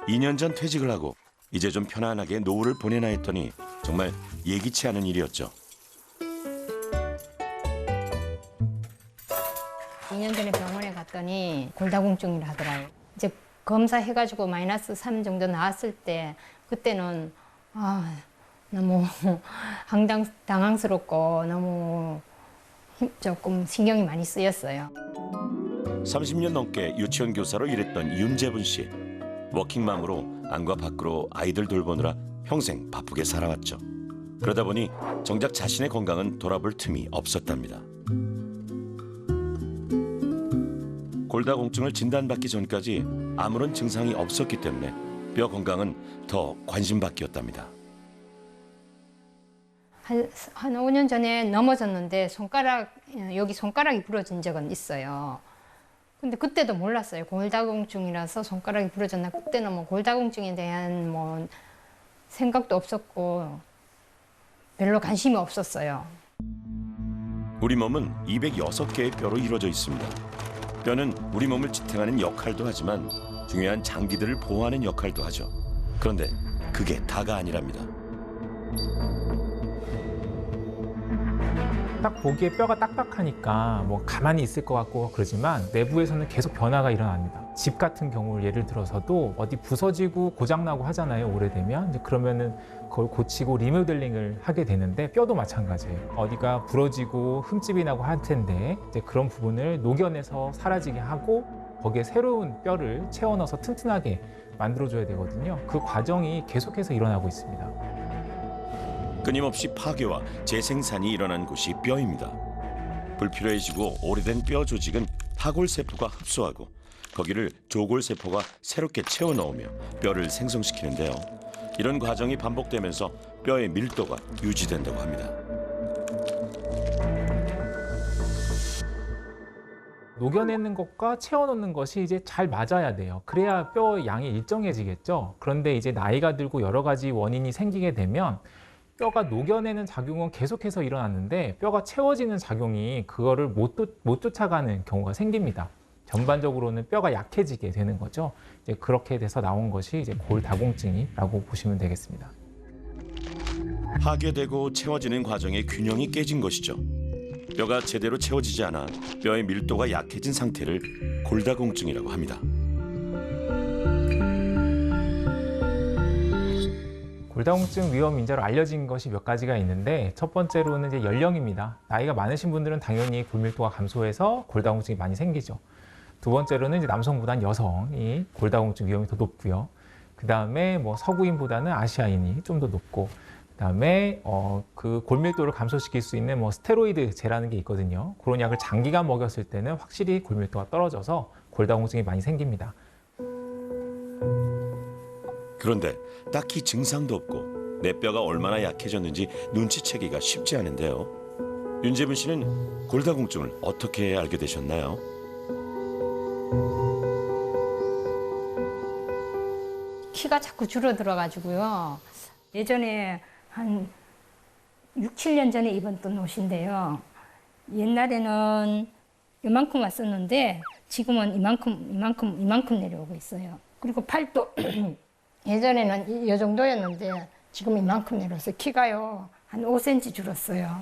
2년 전 퇴직을 하고 이제 좀 편안하게 노후를 보내나 했더니 정말 예기치 않은 일이었죠. 2년 전에 병원에 갔더니 골다공증이라 하더라고요. 이제 검사해가지고 마이너스 3 정도 나왔을 때 그때는 너무 당황스럽고 너무 조금 신경이 많이 쓰였어요. 30년 넘게 유치원 교사로 일했던 윤재분 씨. 워킹맘으로 안과 밖으로 아이들 돌보느라 평생 바쁘게 살아왔죠. 그러다 보니 정작 자신의 건강은 돌아볼 틈이 없었답니다. 골다공증을 진단받기 전까지 아무런 증상이 없었기 때문에 뼈 건강은 더 관심받기였답니다. 한 5년 전에 넘어졌는데 여기 손가락이 부러진 적은 있어요. 근데 그때도 몰랐어요. 골다공증이라서 손가락이 부러졌나. 그때는 뭐 골다공증에 대한 뭐 생각도 없었고 별로 관심이 없었어요. 우리 몸은 206개의 뼈로 이루어져 있습니다. 뼈는 우리 몸을 지탱하는 역할도 하지만 중요한 장기들을 보호하는 역할도 하죠. 그런데 그게 다가 아니랍니다. 딱 보기에 뼈가 딱딱하니까 뭐 가만히 있을 것 같고 그러지만 내부에서는 계속 변화가 일어납니다. 집 같은 경우 예를 들어서도 어디 부서지고 고장나고 하잖아요. 오래되면. 이제 그러면은 그걸 고치고 리모델링을 하게 되는데 뼈도 마찬가지예요. 어디가 부러지고 흠집이 나고 할 텐데 이제 그런 부분을 녹여내서 사라지게 하고 거기에 새로운 뼈를 채워 넣어서 튼튼하게 만들어줘야 되거든요. 그 과정이 계속해서 일어나고 있습니다. 끊임없이 파괴와 재생산이 일어난 곳이 뼈입니다. 불필요해지고 오래된 뼈 조직은 파골세포가 흡수하고 거기를 조골세포가 새롭게 채워 넣으며 뼈를 생성시키는데요. 이런 과정이 반복되면서 뼈의 밀도가 유지된다고 합니다. 녹여내는 것과 채워넣는 것이 이제 잘 맞아야 돼요. 그래야 뼈 양이 일정해지겠죠. 그런데 이제 나이가 들고 여러 가지 원인이 생기게 되면 뼈가 녹여내는 작용은 계속해서 일어났는데 뼈가 채워지는 작용이 그거를 못 쫓아가는 경우가 생깁니다. 전반적으로는 뼈가 약해지게 되는 거죠. 이제 그렇게 돼서 나온 것이 이제 골다공증이라고 보시면 되겠습니다. 파괴되고 채워지는 과정의 균형이 깨진 것이죠. 뼈가 제대로 채워지지 않아 뼈의 밀도가 약해진 상태를 골다공증이라고 합니다. 골다공증 위험 인자로 알려진 것이 몇 가지가 있는데 첫 번째로는 이제 연령입니다. 나이가 많으신 분들은 당연히 골밀도가 감소해서 골다공증이 많이 생기죠. 두 번째로는 이제 남성보다는 여성이 골다공증 위험이 더 높고요. 그 다음에 뭐 서구인보다는 아시아인이 좀 더 높고, 그 다음에 그 골밀도를 감소시킬 수 있는 뭐 스테로이드제라는 게 있거든요. 그런 약을 장기간 먹였을 때는 확실히 골밀도가 떨어져서 골다공증이 많이 생깁니다. 그런데 딱히 증상도 없고 내 뼈가 얼마나 약해졌는지 눈치채기가 쉽지 않은데요. 윤재분 씨는 골다공증을 어떻게 알게 되셨나요? 키가 자꾸 줄어들어가지고요. 예전에 한 6, 7년 전에 입었던 옷인데요. 옛날에는 이만큼 왔었는데 지금은 이만큼 내려오고 있어요. 그리고 팔도 예전에는 이 정도였는데 지금 이만큼 내려서 키가요 한 5cm 줄었어요.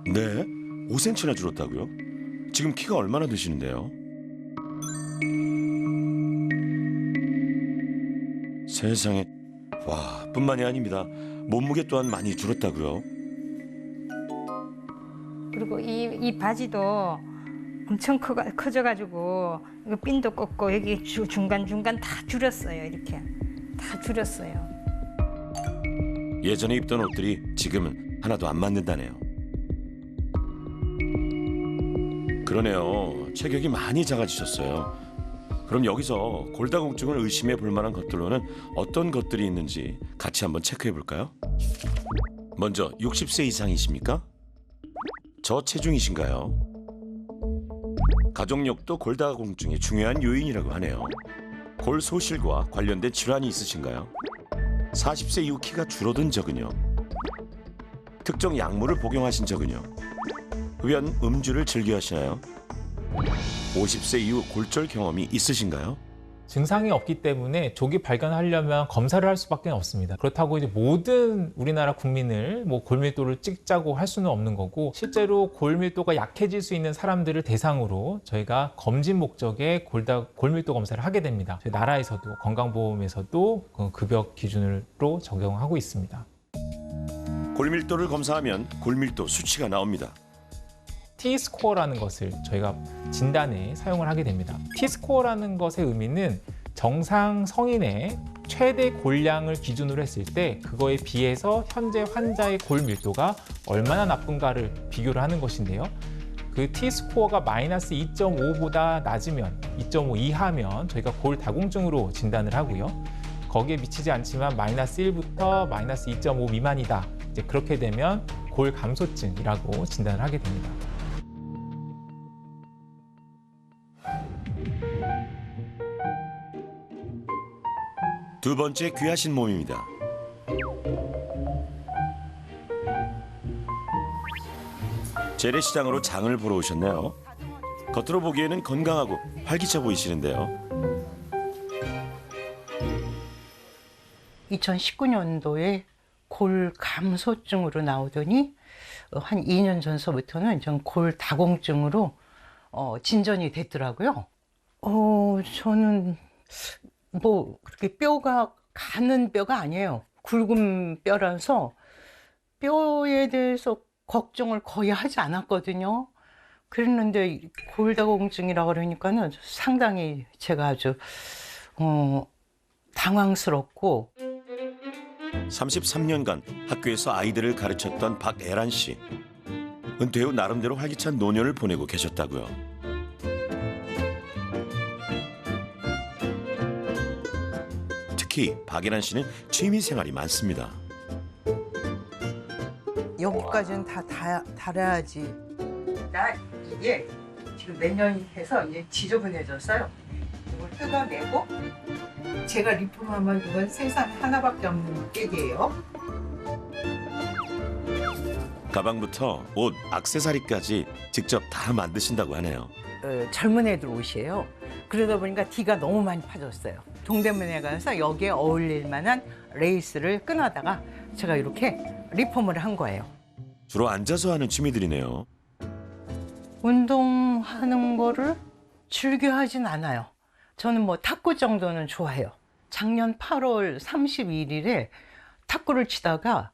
네? 5cm나 줄었다고요? 지금 키가 얼마나 되시는데요? 세상에, 와, 뿐만이 아닙니다. 몸무게 또한 많이 줄었다고요? 그리고 이 바지도 엄청 커져가지고 이거 핀도 꺾고 여기 중간중간 다 줄였어요. 이렇게 다 줄였어요. 예전에 입던 옷들이 지금은 하나도 안 맞는다네요. 그러네요. 체격이 많이 작아지셨어요. 그럼 여기서 골다공증을 의심해 볼 만한 것들로는 어떤 것들이 있는지 같이 한번 체크해 볼까요? 먼저 60세 이상이십니까? 저체중이신가요? 가족력도 골다공증의 중요한 요인이라고 하네요. 골 소실과 관련된 질환이 있으신가요? 40세 이후 키가 줄어든 적은요? 특정 약물을 복용하신 적은요? 흡연, 음주를 즐겨 하시나요? 50세 이후 골절 경험이 있으신가요? 증상이 없기 때문에 조기 발견하려면 검사를 할 수밖에 없습니다. 그렇다고 이제 모든 우리나라 국민을 뭐 골밀도를 찍자고 할 수는 없는 거고, 실제로 골밀도가 약해질 수 있는 사람들을 대상으로 저희가 검진 목적의 골밀도 검사를 하게 됩니다. 저희 나라에서도 건강보험에서도 그 급여 기준으로 적용하고 있습니다. 골밀도를 검사하면 골밀도 수치가 나옵니다. T스코어라는 것을 저희가 진단에 사용을 하게 됩니다. T스코어라는 것의 의미는 정상 성인의 최대 골량을 기준으로 했을 때 그거에 비해서 현재 환자의 골밀도가 얼마나 나쁜가를 비교를 하는 것인데요. 그 T스코어가 마이너스 2.5보다 낮으면, 2.5 이하면 저희가 골다공증으로 진단을 하고요. 거기에 미치지 않지만 마이너스 1부터 마이너스 2.5 미만이다. 이제 그렇게 되면 골감소증이라고 진단을 하게 됩니다. 두 번째 귀하신 몸입니다. 재래시장으로 장을 보러 오셨네요. 겉으로 보기에는 건강하고 활기차 보이시는데요. 2019년도에 골감소증으로 나오더니 한 2년 전서부터는 전 골다공증으로 진전이 됐더라고요. 저는 뭐 그렇게 뼈가 가는 뼈가 아니에요. 굵은 뼈라서 뼈에 대해서 걱정을 거의 하지 않았거든요. 그랬는데 골다공증이라 그러니까는 상당히 제가 아주 당황스럽고. 33년간 학교에서 아이들을 가르쳤던 박애란 씨. 은퇴 후 나름대로 활기찬 노년을 보내고 계셨다고요. 특히 박애란 씨는 취미 생활이 많습니다. 여기까지는 다 달아야지. 나 이게 지금 몇 년이 돼서 이제 지저분해졌어요. 이걸 뜯어내고, 제가 리폼하면 이건 세상에 하나밖에 없는 깨기예요. 가방부터 옷, 액세서리까지 직접 다 만드신다고 하네요. 젊은 애들 옷이에요. 그러다 보니까 티가 너무 많이 파졌어요. 동대문에 가서 여기에 어울릴 만한 레이스를 끊어다가 제가 이렇게 리폼을 한 거예요. 주로 앉아서 하는 취미들이네요. 운동하는 거를 즐겨 하진 않아요. 저는 뭐 탁구 정도는 좋아해요. 작년 8월 31일에 탁구를 치다가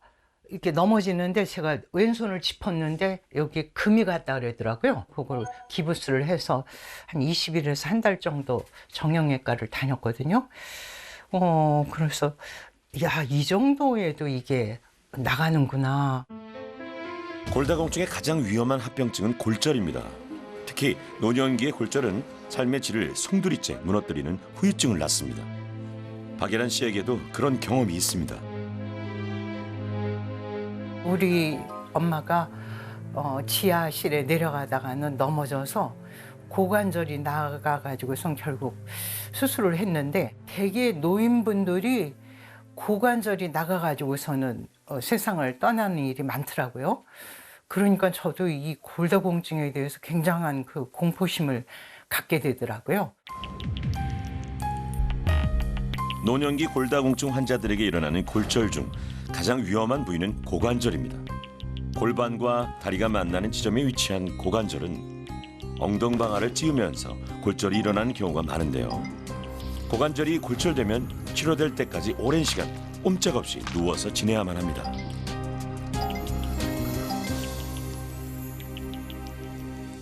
이렇게 넘어지는데 제가 왼손을 짚었는데 여기에 금이 갔다 그러더라고요. 그걸 기부스를 해서 한 20일에서 한 달 정도 정형외과를 다녔거든요. 그래서 야, 이 정도에도 이게 나가는구나. 골다공증의 가장 위험한 합병증은 골절입니다. 특히 노년기의 골절은 삶의 질을 송두리째 무너뜨리는 후유증을 낳습니다. 박예란 씨에게도 그런 경험이 있습니다. 우리 엄마가 지하실에 내려가다가는 넘어져서 고관절이 나가가지고선 결국 수술을 했는데, 대개 노인분들이 고관절이 나가가지고서는 세상을 떠나는 일이 많더라고요. 그러니까 저도 이 골다공증에 대해서 굉장한 그 공포심을 갖게 되더라고요. 노년기 골다공증 환자들에게 일어나는 골절 중 가장 위험한 부위는 고관절입니다. 골반과 다리가 만나는 지점에 위치한 고관절은 엉덩방아를 찧으면서 골절이 일어나는 경우가 많은데요. 고관절이 골절되면 치료될 때까지 오랜 시간 꼼짝없이 누워서 지내야만 합니다.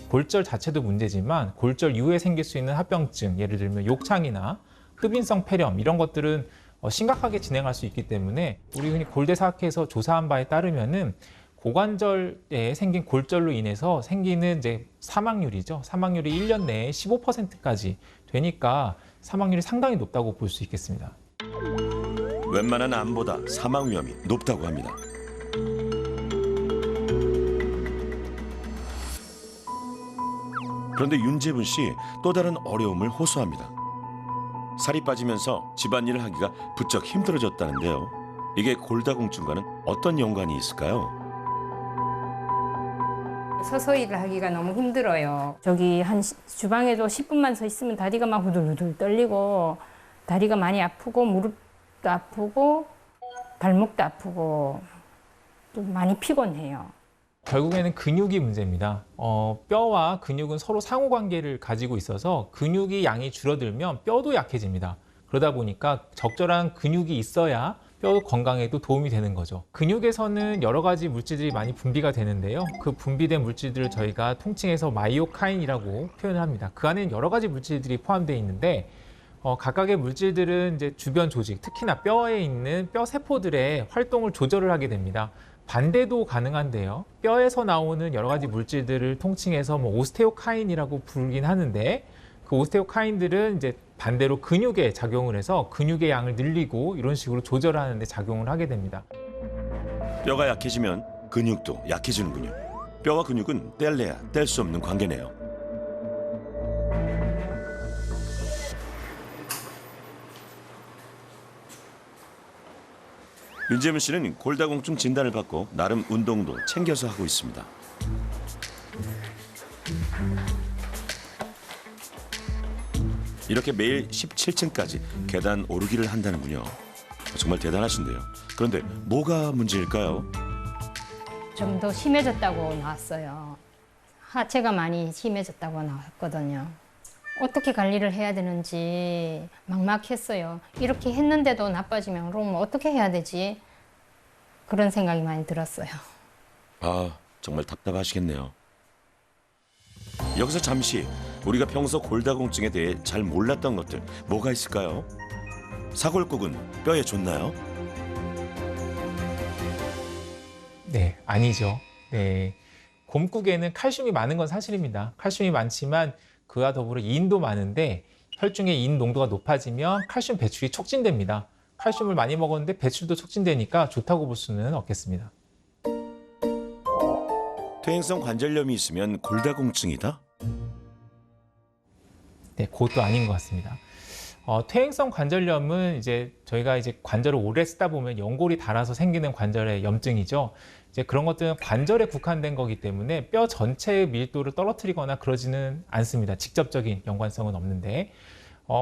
골절 자체도 문제지만 골절 이후에 생길 수 있는 합병증, 예를 들면 욕창이나 흡인성 폐렴, 이런 것들은 심각하게 진행할 수 있기 때문에 우리 흔히 골대사학회에서 조사한 바에 따르면은 고관절에 생긴 골절로 인해서 생기는 이제 사망률이죠. 사망률이 1년 내에 15%까지 되니까 사망률이 상당히 높다고 볼 수 있겠습니다. 웬만한 암보다 사망 위험이 높다고 합니다. 그런데 윤재분 씨 또 다른 어려움을 호소합니다. 살이 빠지면서 집안일을 하기가 부쩍 힘들어졌다는데요. 이게 골다공증과는 어떤 연관이 있을까요? 서서 일을 하기가 너무 힘들어요. 저기 주방에도 10분만 서 있으면 다리가 막 후들후들 떨리고 다리가 많이 아프고 무릎도 아프고 발목도 아프고 좀 많이 피곤해요. 결국에는 근육이 문제입니다. 뼈와 근육은 서로 상호 관계를 가지고 있어서 근육이 양이 줄어들면 뼈도 약해집니다. 그러다 보니까 적절한 근육이 있어야 뼈 건강에도 도움이 되는 거죠. 근육에서는 여러 가지 물질들이 많이 분비가 되는데요. 그 분비된 물질들을 저희가 통칭해서 마이오카인이라고 표현을 합니다. 그 안에는 여러 가지 물질들이 포함되어 있는데 각각의 물질들은 이제 주변 조직, 특히나 뼈에 있는 뼈 세포들의 활동을 조절을 하게 됩니다. 반대도 가능한데요. 뼈에서 나오는 여러 가지 물질들을 통칭해서 오스테오카인이라고 부르긴 하는데 그 오스테오카인들은 이제 반대로 근육에 작용을 해서 근육의 양을 늘리고 이런 식으로 조절하는 데 작용을 하게 됩니다. 뼈가 약해지면 근육도 약해지는군요. 뼈와 근육은 뗄래야 뗄 수 없는 관계네요. 윤재문 씨는 골다공증 진단을 받고 나름 운동도 챙겨서 하고 있습니다. 이렇게 매일 17층까지 계단 오르기를 한다는군요. 정말 대단하신데요. 그런데 뭐가 문제일까요? 좀 더 심해졌다고 나왔어요. 하체가 많이 심해졌다고 나왔거든요. 어떻게 관리를 해야 되는지 막막했어요. 이렇게 했는데도 나빠지면 그럼 어떻게 해야 되지? 그런 생각이 많이 들었어요. 아, 정말 답답하시겠네요. 여기서 잠시 우리가 평소 골다공증에 대해 잘 몰랐던 것들 뭐가 있을까요? 사골국은 뼈에 좋나요? 네, 아니죠. 네. 곰국에는 칼슘이 많은 건 사실입니다. 칼슘이 많지만 그와 더불어 이인도 많은데 혈중의 이인 농도가 높아지면 칼슘 배출이 촉진됩니다. 칼슘을 많이 먹었는데 배출도 촉진되니까 좋다고 볼 수는 없겠습니다. 퇴행성 관절염이 있으면 골다공증이다? 네, 그것도 아닌 것 같습니다. 퇴행성 관절염은 저희가 관절을 오래 쓰다 보면 연골이 닳아서 생기는 관절의 염증이죠. 그런 것들은 관절에 국한된 거기 때문에 뼈 전체의 밀도를 떨어뜨리거나 그러지는 않습니다. 직접적인 연관성은 없는데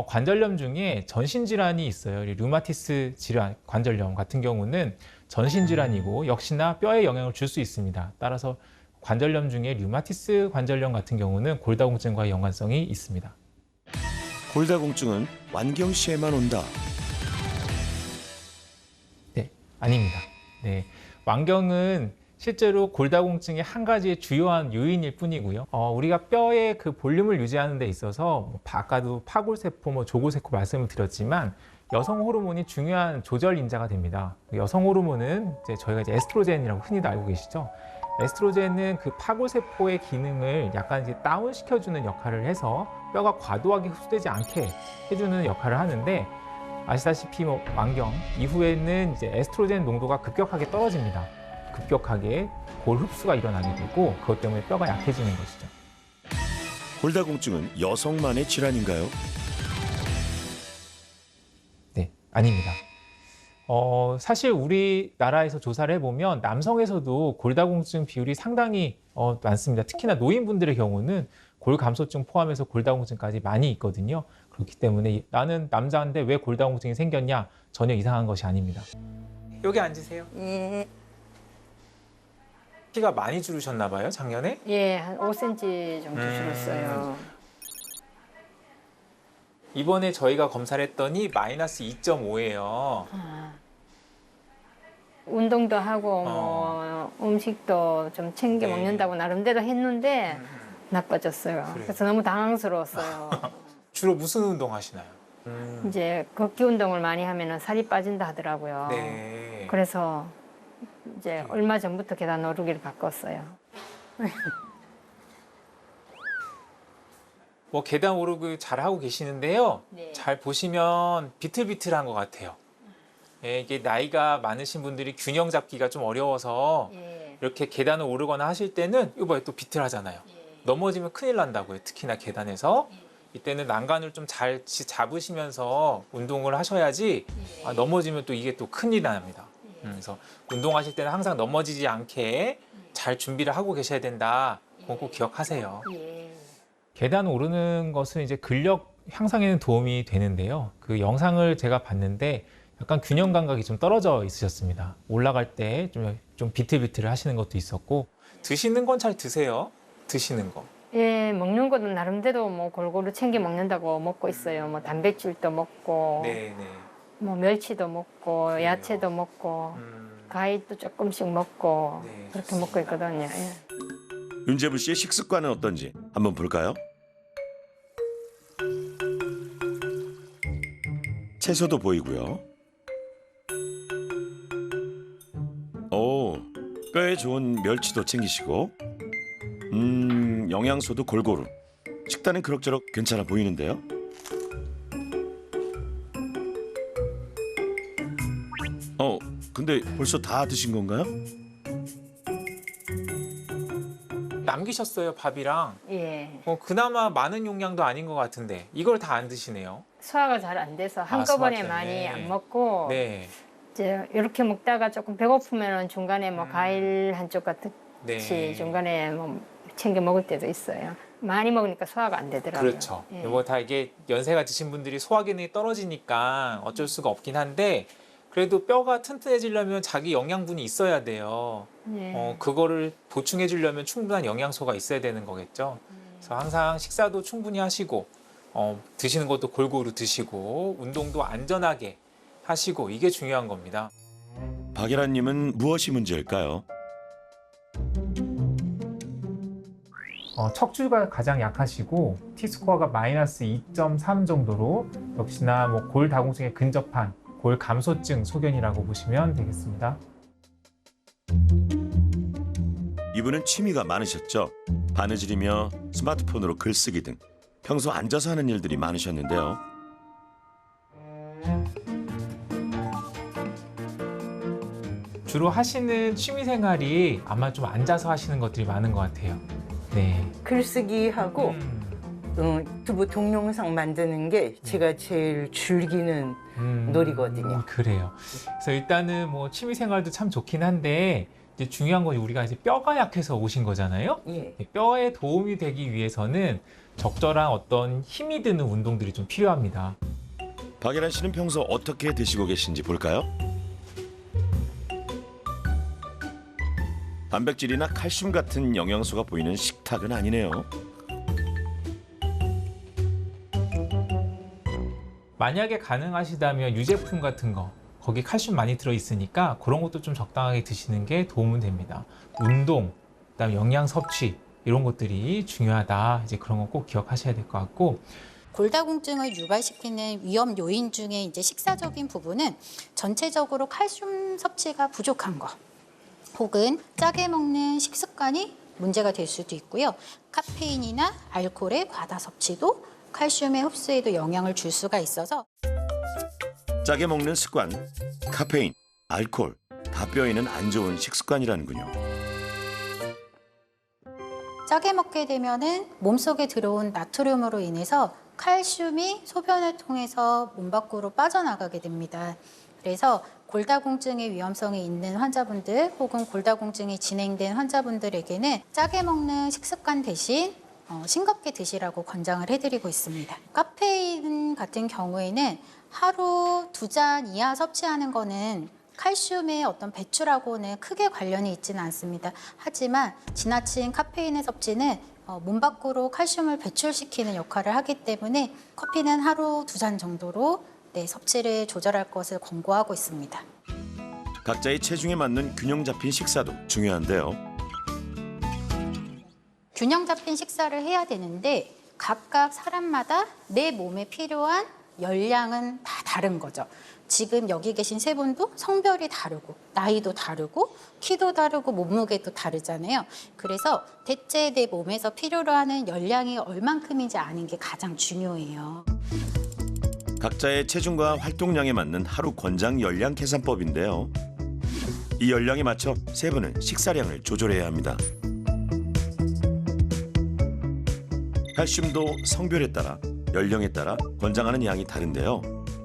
관절염 중에 전신질환이 있어요. 류마티스 질환, 관절염 같은 경우는 전신질환이고 역시나 뼈에 영향을 줄 수 있습니다. 따라서 관절염 중에 류마티스 관절염 같은 경우는 골다공증과 연관성이 있습니다. 골다공증은 완경 시에만 온다. 네, 아닙니다. 네, 완경은 실제로 골다공증의 한 가지의 주요한 요인일 뿐이고요. 우리가 뼈의 그 볼륨을 유지하는 데 있어서 아까도 파골세포, 조골세포 말씀을 드렸지만 여성 호르몬이 중요한 조절 인자가 됩니다. 여성 호르몬은 저희가 에스트로겐이라고 흔히도 알고 계시죠. 에스트로겐은 그 파골세포의 기능을 약간 다운시켜주는 역할을 해서 뼈가 과도하게 흡수되지 않게 해주는 역할을 하는데 아시다시피 완경 이후에는 에스트로겐 농도가 급격하게 떨어집니다. 급격하게 골 흡수가 일어나게 되고 그것 때문에 뼈가 약해지는 것이죠. 골다공증은 여성만의 질환인가요? 네, 아닙니다. 사실 우리나라에서 조사를 해보면 남성에서도 골다공증 비율이 상당히 많습니다. 특히나 노인분들의 경우는 골감소증 포함해서 골다공증까지 많이 있거든요. 그렇기 때문에 나는 남자인데 왜 골다공증이 생겼냐? 전혀 이상한 것이 아닙니다. 여기 앉으세요. 예, 키가 많이 줄으셨나 봐요, 작년에? 예, 한 5cm 정도 줄었어요. 이번에 저희가 검사를 했더니 마이너스 2.5예요. 운동도 하고 음식도 좀 챙겨 네. 먹는다고 나름대로 했는데 나빠졌어요. 그래요? 그래서 너무 당황스러웠어요. 주로 무슨 운동 하시나요? 이제 걷기 운동을 많이 하면 살이 빠진다 하더라고요. 네. 그래서 이제 얼마 전부터 계단 오르기를 바꿨어요. 계단 오르기 잘 하고 계시는데요. 네. 잘 보시면 비틀비틀한 것 같아요. 예, 이게 나이가 많으신 분들이 균형 잡기가 좀 어려워서 예. 이렇게 계단을 오르거나 하실 때는 이거 봐요, 또 비틀하잖아요. 넘어지면 큰일 난다고요. 특히나 계단에서. 이때는 난간을 좀 잘 잡으시면서 운동을 하셔야지 넘어지면 또 이게 또 큰일 납니다. 그래서 운동하실 때는 항상 넘어지지 않게 잘 준비를 하고 계셔야 된다. 그거 꼭 기억하세요. 예. 계단 오르는 것은 이제 근력 향상에는 도움이 되는데요. 그 영상을 제가 봤는데 약간 균형 감각이 좀 떨어져 있으셨습니다. 올라갈 때 좀 비틀비틀 하시는 것도 있었고. 드시는 건 잘 드세요? 드시는 거. 예, 먹는 것도 나름대로 뭐 골고루 챙겨 먹는다고 먹고 있어요. 뭐 단백질도 먹고, 네. 뭐 멸치도 먹고, 그래요. 야채도 먹고, 과일도 조금씩 먹고 네, 그렇게 좋습니다. 먹고 있거든요. 예. 윤재부 씨의 식습관은 어떤지 한번 볼까요? 채소도 보이고요. 오, 뼈에 좋은 멸치도 챙기시고, 영양소도 골고루. 식단은 그럭저럭 괜찮아 보이는데요. 근데 벌써 다 드신 건가요? 남기셨어요, 밥이랑. 예. 그나마 많은 용량도 아닌 것 같은데 이걸 다 안 드시네요. 소화가 잘 안 돼서 한꺼번에 소화 때문에. 많이 안 먹고 네. 이제 이렇게 먹다가 조금 배고프면은 중간에 뭐 과일 한쪽 같이 네. 중간에 뭐 챙겨 먹을 때도 있어요. 많이 먹으니까 소화가 안 되더라고요. 그렇죠. 예. 뭐 다 이게 연세가 드신 분들이 소화 기능이 떨어지니까 어쩔 수가 없긴 한데 그래도 뼈가 튼튼해지려면 자기 영양분이 있어야 돼요. 예. 그거를 보충해 주려면 충분한 영양소가 있어야 되는 거겠죠. 그래서 항상 식사도 충분히 하시고 드시는 것도 골고루 드시고 운동도 안전하게 하시고 이게 중요한 겁니다. 박예란님은 무엇이 문제일까요? 척추가 가장 약하시고 T스코어가 마이너스 2.3 정도로 역시나 뭐 골다공증에 근접한 골감소증 소견이라고 보시면 되겠습니다. 이분은 취미가 많으셨죠. 바느질이며 스마트폰으로 글쓰기 등 평소 앉아서 하는 일들이 많으셨는데요. 주로 하시는 취미 생활이 아마 좀 앉아서 하시는 것들이 많은 것 같아요. 네. 글쓰기하고 유튜브 동영상 만드는 게 제가 제일 즐기는 놀이거든요. 그래요. 그래서 일단은 뭐 취미 생활도 참 좋긴 한데 이제 중요한 건 우리가 이제 뼈가 약해서 오신 거잖아요. 예. 뼈에 도움이 되기 위해서는 적절한 어떤 힘이 드는 운동들이 좀 필요합니다. 박예란 씨는 평소 어떻게 드시고 계신지 볼까요? 단백질이나 칼슘 같은 영양소가 보이는 식탁은 아니네요. 만약에 가능하시다면 유제품 같은 거 거기 칼슘 많이 들어있으니까 그런 것도 좀 적당하게 드시는 게 도움은 됩니다. 운동, 그다음에 영양 섭취 이런 것들이 중요하다. 이제 그런 거 꼭 기억하셔야 될 것 같고 골다공증을 유발시키는 위험 요인 중에 이제 식사적인 부분은 전체적으로 칼슘 섭취가 부족한 거 혹은 짜게 먹는 식습관이 문제가 될 수도 있고요. 카페인이나 알코올의 과다 섭취도 칼슘의 흡수에도 영향을 줄 수가 있어서 짜게 먹는 습관, 카페인, 알코올 다 뼈에는 안 좋은 식습관이라는군요. 짜게 먹게 되면은 몸속에 들어온 나트륨으로 인해서 칼슘이 소변을 통해서 몸 밖으로 빠져나가게 됩니다. 그래서 골다공증의 위험성이 있는 환자분들 혹은 골다공증이 진행된 환자분들에게는 짜게 먹는 식습관 대신 싱겁게 드시라고 권장을 해드리고 있습니다. 카페인 같은 경우에는 하루 2잔 이하 섭취하는 거는 칼슘의 어떤 배출하고는 크게 관련이 있지는 않습니다. 하지만 지나친 카페인의 섭취는 몸 밖으로 칼슘을 배출시키는 역할을 하기 때문에 커피는 하루 2잔 정도로 섭취를 조절할 것을 권고하고 있습니다. 각자의 체중에 맞는 균형 잡힌 식사도 중요한데요. 균형 잡힌 식사를 해야 되는데 각각 사람마다 내 몸에 필요한 열량은 다 다른 거죠. 지금 여기 계신 세 분도 성별이 다르고 나이도 다르고 키도 다르고 몸무게도 다르잖아요. 그래서 대체 내 몸에서 필요로 하는 열량이 얼만큼인지 아는 게 가장 중요해요. 각자의 체중과 활동량에 맞는 하루 권장 열량 계산법인데요. 이 열량에 맞춰 세 분은 식사량을 조절해야 합니다. 칼슘도 성별에 따라 연령에 따라 권장하는 양이 다른데요.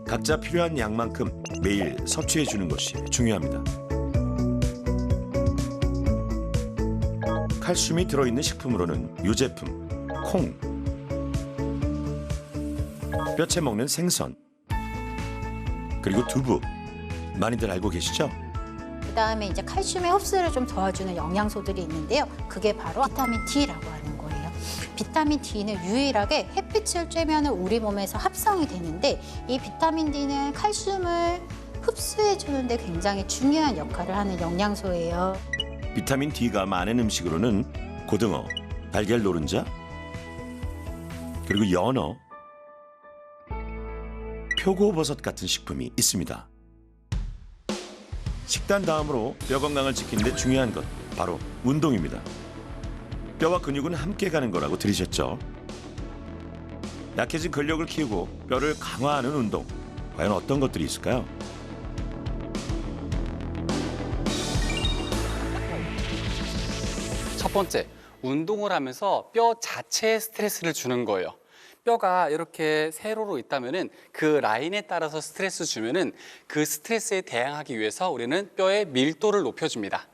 각자 필요한 양만큼 매일 섭취해 주는 것이 중요합니다. 칼슘이 들어있는 식품으로는 유제품, 콩, 뼈채 먹는 생선, 그리고 두부. 많이들 알고 계시죠? 그다음에 이제 칼슘의 흡수를 좀 도와주는 영양소들이 있는데요. 그게 바로 비타민 D라고 하는 거예요. 비타민 D는 유일하게 햇빛을 쬐면 우리 몸에서 합성이 되는데 이 비타민 D는 칼슘을 흡수해 주는데 굉장히 중요한 역할을 하는 영양소예요. 비타민 D가 많은 음식으로는 고등어, 달걀 노른자, 그리고 연어, 표고버섯 같은 식품이 있습니다. 식단 다음으로 뼈 건강을 지키는 데 중요한 것 바로 운동입니다. 뼈와 근육은 함께 가는 거라고 들으셨죠? 약해진 근력을 키우고 뼈를 강화하는 운동, 과연 어떤 것들이 있을까요? 첫 번째, 운동을 하면서 뼈 자체에 스트레스를 주는 거예요. 뼈가 이렇게 세로로 있다면은 그 라인에 따라서 스트레스 주면은 그 스트레스에 대항하기 위해서 우리는 뼈의 밀도를 높여줍니다.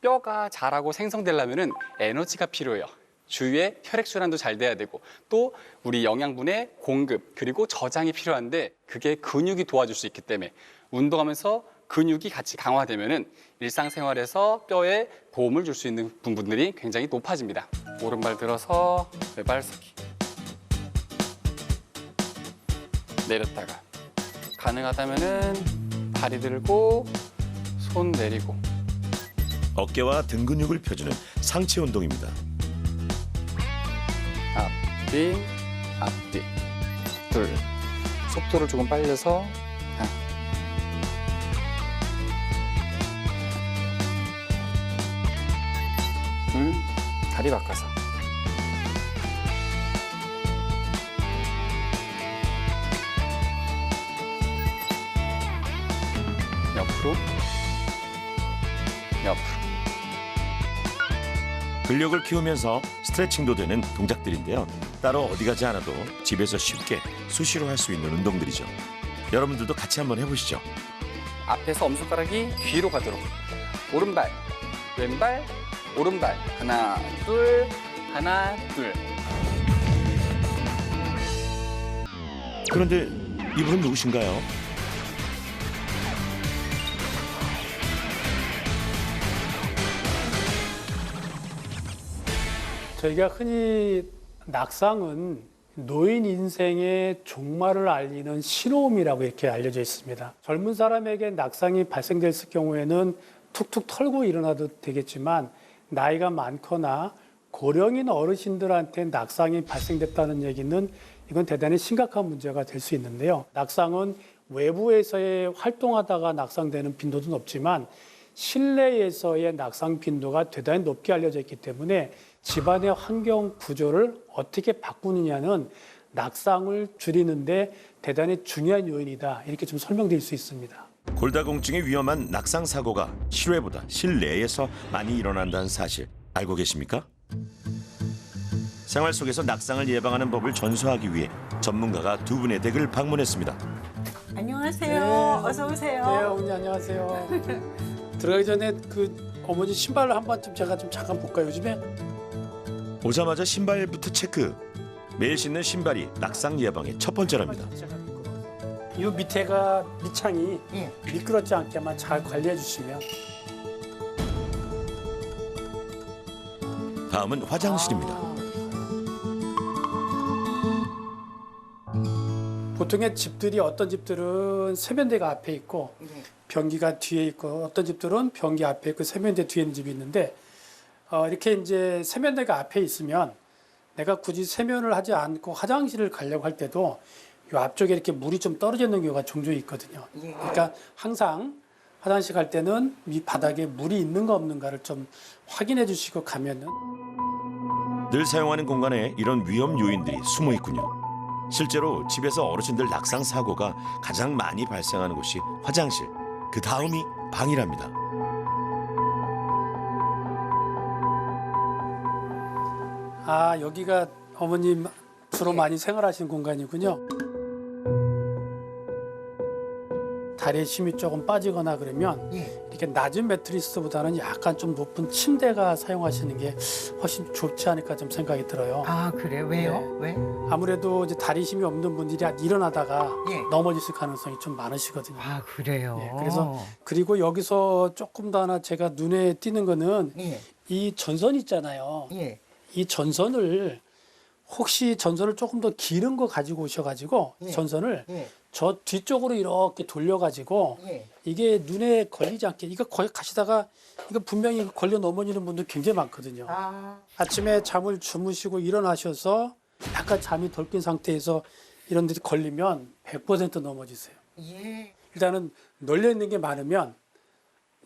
뼈가 자라고 생성되려면은 에너지가 필요해요. 주위에 혈액순환도 잘 돼야 되고 또 우리 영양분의 공급 그리고 저장이 필요한데 그게 근육이 도와줄 수 있기 때문에 운동하면서 근육이 같이 강화되면은 일상생활에서 뼈에 도움을 줄 수 있는 부분들이 굉장히 높아집니다. 오른발 들어서 외발 서기. 내렸다가 가능하다면은 다리 들고 손 내리고 어깨와 등 근육을 펴주는 상체 운동입니다. 앞뒤 앞뒤 둘 속도를 조금 빨려서 하나 둘 다리 바꿔서 옆으로 옆으로 근력을 키우면서 스트레칭도 되는 동작들인데요. 따로 어디 가지 않아도 집에서 쉽게 수시로 할 수 있는 운동들이죠. 여러분들도 같이 한번 해보시죠. 앞에서 엄지손가락이 뒤로 가도록 오른발 왼발 오른발 하나 둘 하나 둘 그런데 이분은 누구신가요? 저희가 흔히 낙상은 노인 인생의 종말을 알리는 신호음이라고 이렇게 알려져 있습니다. 젊은 사람에게 낙상이 발생됐을 경우에는 툭툭 털고 일어나도 되겠지만 나이가 많거나 고령인 어르신들한테 낙상이 발생됐다는 얘기는 이건 대단히 심각한 문제가 될 수 있는데요. 낙상은 외부에서의 활동하다가 낙상되는 빈도도 높지만 실내에서의 낙상 빈도가 대단히 높게 알려져 있기 때문에 집안의 환경 구조를 어떻게 바꾸느냐는 낙상을 줄이는데 대단히 중요한 요인이다. 이렇게 좀 설명드릴 수 있습니다. 골다공증의 위험한 낙상 사고가 실외보다 실내에서 많이 일어난다는 사실 알고 계십니까? 생활 속에서 낙상을 예방하는 법을 전수하기 위해 전문가가 두 분의 댁을 방문했습니다. 안녕하세요. 어서 오세요. 네, 어머니 안녕하세요. 들어가기 전에 그 어머니 신발을 한 번쯤 제가 좀 잠깐 볼까요, 요즘에? 오자마자 신발부터 체크. 매일 신는 신발이 낙상 예방의 첫 번째랍니다. 이 밑에가 밑창이 예. 미끄럽지 않게만 잘 관리해 주시면. 다음은 화장실입니다. 보통의 집들이 어떤 집들은 세면대가 앞에 있고 변기가 뒤에 있고 어떤 집들은 변기 앞에 있고 세면대 뒤에 있는 집이 있는데 이렇게 이제 세면대가 앞에 있으면 내가 굳이 세면을 하지 않고 화장실을 가려고 할 때도 이 앞쪽에 이렇게 물이 좀 떨어져 있는 경우가 종종 있거든요. 그러니까 항상 화장실 갈 때는 이 바닥에 물이 있는가 없는가를 좀 확인해 주시고 가면은 늘 사용하는 공간에 이런 위험 요인들이 숨어 있군요. 실제로 집에서 어르신들 낙상 사고가 가장 많이 발생하는 곳이 화장실, 그 다음이 방이랍니다. 아, 여기가 어머님 주로 많이 생활하시는 공간이군요. 다리에 힘이 조금 빠지거나 그러면 예. 이렇게 낮은 매트리스보다는 약간 좀 높은 침대가 사용하시는 게 훨씬 좋지 않을까 좀 생각이 들어요. 아, 그래? 왜요? 네. 왜? 아무래도 이제 다리 힘이 없는 분들이 일어나다가 예. 넘어질 가능성이 좀 많으시거든요. 아, 그래요? 예, 그래서 그리고 여기서 조금 더 하나 제가 눈에 띄는 거는 예. 이 전선 있잖아요. 예. 이 전선을 혹시 전선을 조금 더 기른 거 가지고 오셔가지고 예. 전선을 예. 저 뒤쪽으로 이렇게 돌려가지고 예. 이게 눈에 걸리지 않게 이거 거의 가시다가 이거 분명히 걸려 넘어지는 분들 굉장히 많거든요. 아, 아침에 잠을 주무시고 일어나셔서 약간 잠이 덜 깬 상태에서 이런 데 걸리면 100% 넘어지세요. 예. 일단은 널려 있는 게 많으면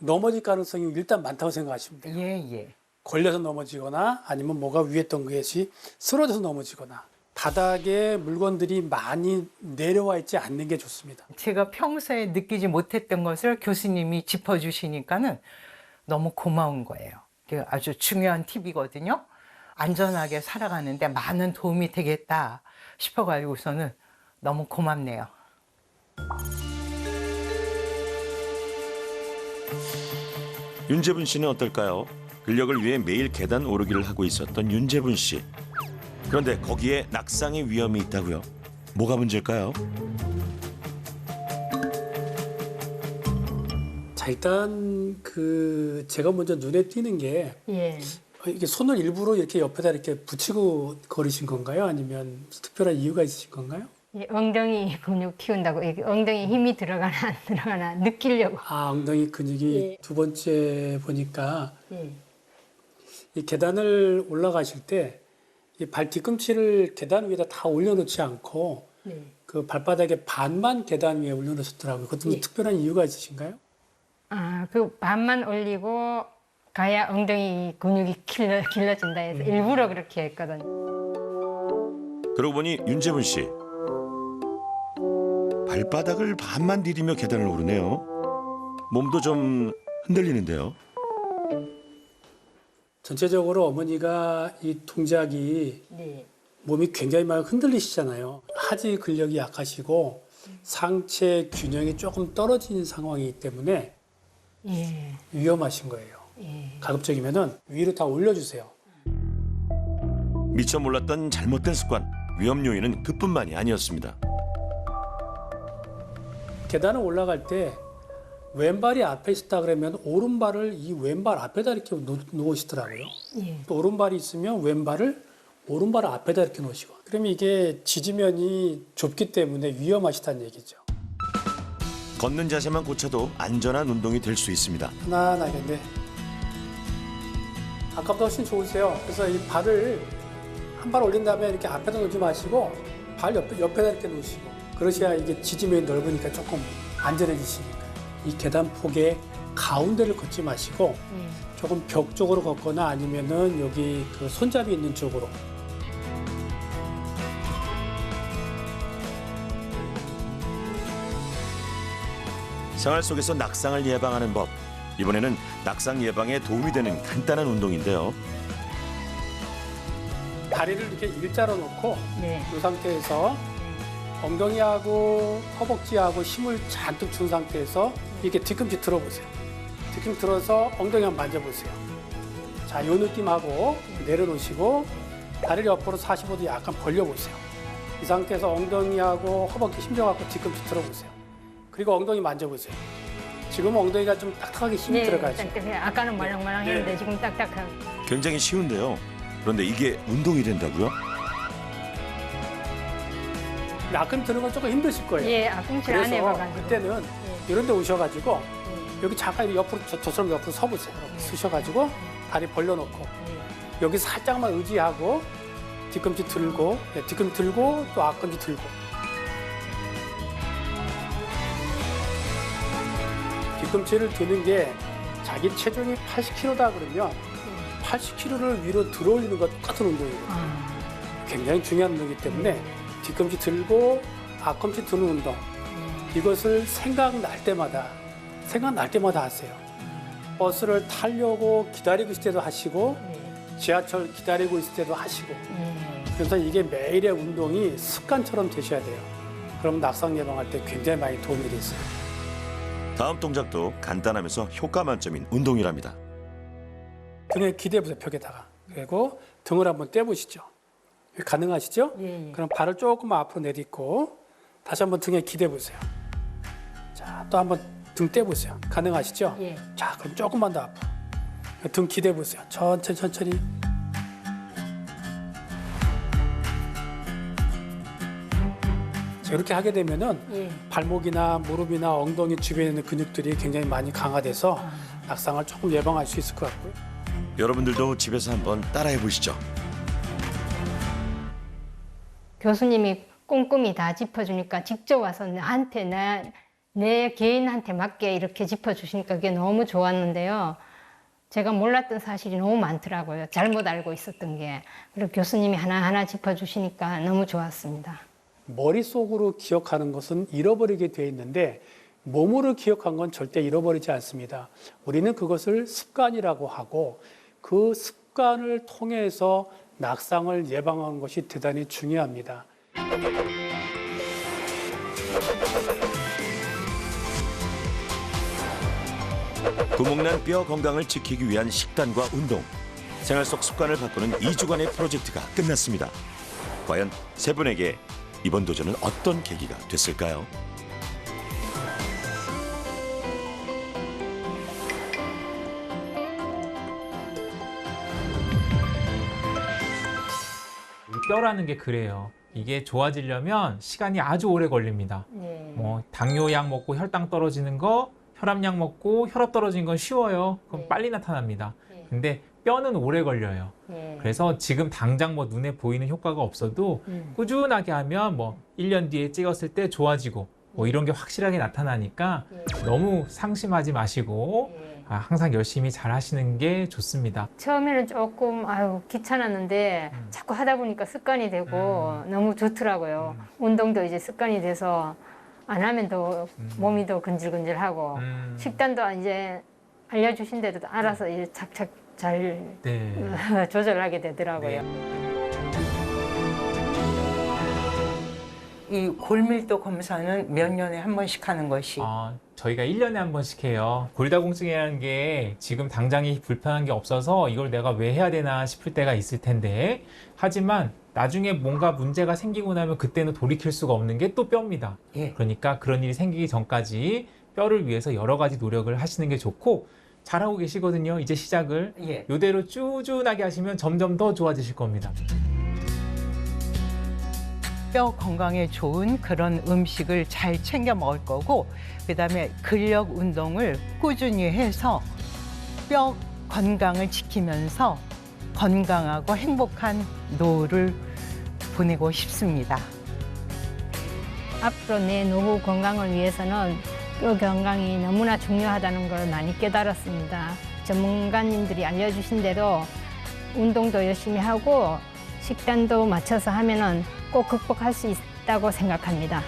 넘어질 가능성이 일단 많다고 생각하시면 돼요. 예, 예. 걸려서 넘어지거나 아니면 뭐가 위에 있던 것이 쓰러져서 넘어지거나 바닥에 물건들이 많이 내려와 있지 않는 게 좋습니다. 제가 평소에 느끼지 못했던 것을 교수님이 짚어주시니까는 너무 고마운 거예요. 그게 아주 중요한 팁이거든요. 안전하게 살아가는데 많은 도움이 되겠다 싶어가지고서는 너무 고맙네요. 윤재분 씨는 어떨까요? 근력을 위해 매일 계단 오르기를 하고 있었던 윤재분 씨. 그런데 거기에 낙상의 위험이 있다고요? 뭐가 문제일까요? 자, 일단 제가 먼저 눈에 띄는 게 예. 이게 손을 일부러 이렇게 옆에다 이렇게 붙이고 걸으신 건가요? 아니면 특별한 이유가 있으신 건가요? 예, 엉덩이 근육 키운다고 이게 엉덩이 힘이 들어가나 안 들어가나 느끼려고. 아, 엉덩이 근육이 예. 두 번째 보니까 예. 이 계단을 올라가실 때 이 발 뒤꿈치를 계단 위에다 다 올려놓지 않고 네. 그 발바닥에 반만 계단 위에 올려놓으셨더라고요. 그것도 예. 특별한 이유가 있으신가요? 아, 그 반만 올리고 가야 엉덩이 근육이 길러진다 해서 일부러 그렇게 했거든요. 그러고 보니 윤재분 씨 발바닥을 반만 디디며 계단을 오르네요. 몸도 좀 흔들리는데요. 전체적으로 어머니가 이 동작이 네. 몸이 굉장히 많이 흔들리시잖아요. 하지 근력이 약하시고 상체 균형이 조금 떨어진 상황이기 때문에 예. 위험하신 거예요. 예. 가급적이면은 위로 다 올려주세요. 미처 몰랐던 잘못된 습관, 위험 요인은 그뿐만이 아니었습니다. 계단을 올라갈 때 왼발이 앞에 있다 그러면 오른발을 이 왼발 앞에다 이렇게 놓으시더라고요. 예. 또 오른발이 있으면 왼발을 오른발 앞에다 이렇게 놓으시고. 그러면 이게 지지면이 좁기 때문에 위험하시다는 얘기죠. 걷는 자세만 고쳐도 안전한 운동이 될 수 있습니다. 편안하게. 아까보다 훨씬 좋으세요. 그래서 이 발을 한 발 올린 다음에 이렇게 앞에다 놓지 마시고 발 옆에다 이렇게 놓으시고 그러셔야 이게 지지면이 넓으니까 조금 안전해지시니까. 이 계단 폭의 가운데를 걷지 마시고 예. 조금 벽 쪽으로 걷거나 아니면은 여기 그 손잡이 있는 쪽으로. 생활 속에서 낙상을 예방하는 법. 이번에는 낙상 예방에 도움이 되는 간단한 운동인데요. 다리를 이렇게 일자로 놓고 네. 이 상태에서 엉덩이하고 허벅지하고 힘을 잔뜩 준 상태에서 이렇게 뒤꿈치 들어보세요. 뒤꿈치 들어서 엉덩이 한번 만져보세요. 자, 이 느낌하고 내려놓으시고 다리를 옆으로 45도 약간 벌려보세요. 이 상태에서 엉덩이하고 허벅지 힘줘갖고 뒤꿈치 들어보세요. 그리고 엉덩이 만져보세요. 지금 엉덩이가 좀 딱딱하게 힘이 네, 들어가죠. 딱딱해요. 아까는 말랑말랑했는데 네. 지금 딱딱한. 굉장히 쉬운데요. 그런데 이게 운동이 된다고요? 가끔 드는 건 조금 힘드실 거예요. 예, 앞꿈치를 안 그래서 해봐가지고. 그때는 이런 데 오셔가지고 여기 잠깐 옆으로 저처럼 옆으로 서보세요. 쓰셔가지고 다리 벌려놓고 여기 살짝만 의지하고 뒤꿈치 들고 뒤꿈치 들고 또 앞꿈치 들고 뒤꿈치를 드는 게 자기 체중이 80kg다 그러면 80kg를 위로 들어올리는 것과 똑같은 운동이에요. 굉장히 중요한 운동이기 때문에 뒤꿈치 들고 앞꿈치 드는 운동 이것을 생각날 때마다 하세요. 버스를 타려고 기다리고 있을 때도 하시고 지하철 기다리고 있을 때도 하시고 그래서 이게 매일의 운동이 습관처럼 되셔야 돼요. 그럼 낙상 예방할 때 굉장히 많이 도움이 됐어요. 다음 동작도 간단하면서 효과 만점인 운동이랍니다. 등에 기대보세요, 벽에다가. 그리고 등을 한번 떼보시죠. 가능하시죠? 예, 예. 그럼 발을 조금 앞으로 내딛고 다시 한번 등에 기대보세요. 자, 또 한번 등 떼보세요. 가능하시죠? 예. 자, 그럼 조금만 더 앞으로. 등 기대보세요. 천천히, 천천히. 자, 이렇게 하게 되면은 예. 발목이나 무릎이나 엉덩이 주변에 있는 근육들이 굉장히 많이 강화돼서 낙상을 조금 예방할 수 있을 것 같고요. 여러분들도 집에서 한번 따라해 보시죠. 교수님이 꼼꼼히 다 짚어주니까 직접 와서 나한테 내 개인한테 맞게 이렇게 짚어주시니까 그게 너무 좋았는데요. 제가 몰랐던 사실이 너무 많더라고요. 잘못 알고 있었던 게. 그리고 교수님이 하나하나 짚어주시니까 너무 좋았습니다. 머릿속으로 기억하는 것은 잃어버리게 돼 있는데 몸으로 기억한 건 절대 잃어버리지 않습니다. 우리는 그것을 습관이라고 하고 그 습관을 통해서 낙상을 예방하는 것이 대단히 중요합니다. 구멍난 뼈 건강을 지키기 위한 식단과 운동, 생활 속 습관을 바꾸는 2주간의 프로젝트가 끝났습니다. 과연 세 분에게 이번 도전은 어떤 계기가 됐을까요? 우리 뼈라는 게 그래요. 이게 좋아지려면 시간이 아주 오래 걸립니다. 네. 뭐 당뇨약 먹고 혈당 떨어지는 거, 혈압약 먹고 혈압 떨어지는 건 쉬워요. 그럼 네. 빨리 나타납니다. 네. 근데 뼈는 오래 걸려요. 네. 그래서 지금 당장 뭐 눈에 보이는 효과가 없어도 꾸준하게 하면 뭐 1년 뒤에 찍었을 때 좋아지고 뭐 이런 게 확실하게 나타나니까 너무 상심하지 마시고 항상 열심히 잘 하시는 게 좋습니다. 처음에는 조금 귀찮았는데 자꾸 하다 보니까 습관이 되고 너무 좋더라고요. 운동도 이제 습관이 돼서 안 하면 더 몸이 더 근질근질하고 식단도 이제 알려주신 대로 알아서 이제 착착 잘 네. 조절하게 되더라고요. 이 골밀도 검사는 몇 년에 한 번씩 하는 것이 저희가 1년에 한 번씩 해요. 골다공증이라는 게 지금 당장이 불편한 게 없어서 이걸 내가 왜 해야 되나 싶을 때가 있을 텐데 하지만 나중에 뭔가 문제가 생기고 나면 그때는 돌이킬 수가 없는 게 또 뼈입니다. 예. 그러니까 그런 일이 생기기 전까지 뼈를 위해서 여러 가지 노력을 하시는 게 좋고 잘하고 계시거든요. 이제 시작을. 예. 이대로 꾸준하게 하시면 점점 더 좋아지실 겁니다. 뼈 건강에 좋은 그런 음식을 잘 챙겨 먹을 거고 그다음에 근력 운동을 꾸준히 해서 뼈 건강을 지키면서 건강하고 행복한 노후를 보내고 싶습니다. 앞으로 내 노후 건강을 위해서는 뼈 건강이 너무나 중요하다는 걸 많이 깨달았습니다. 전문가님들이 알려주신 대로 운동도 열심히 하고 식단도 맞춰서 하면은 꼭 극복할 수 있다고 생각합니다.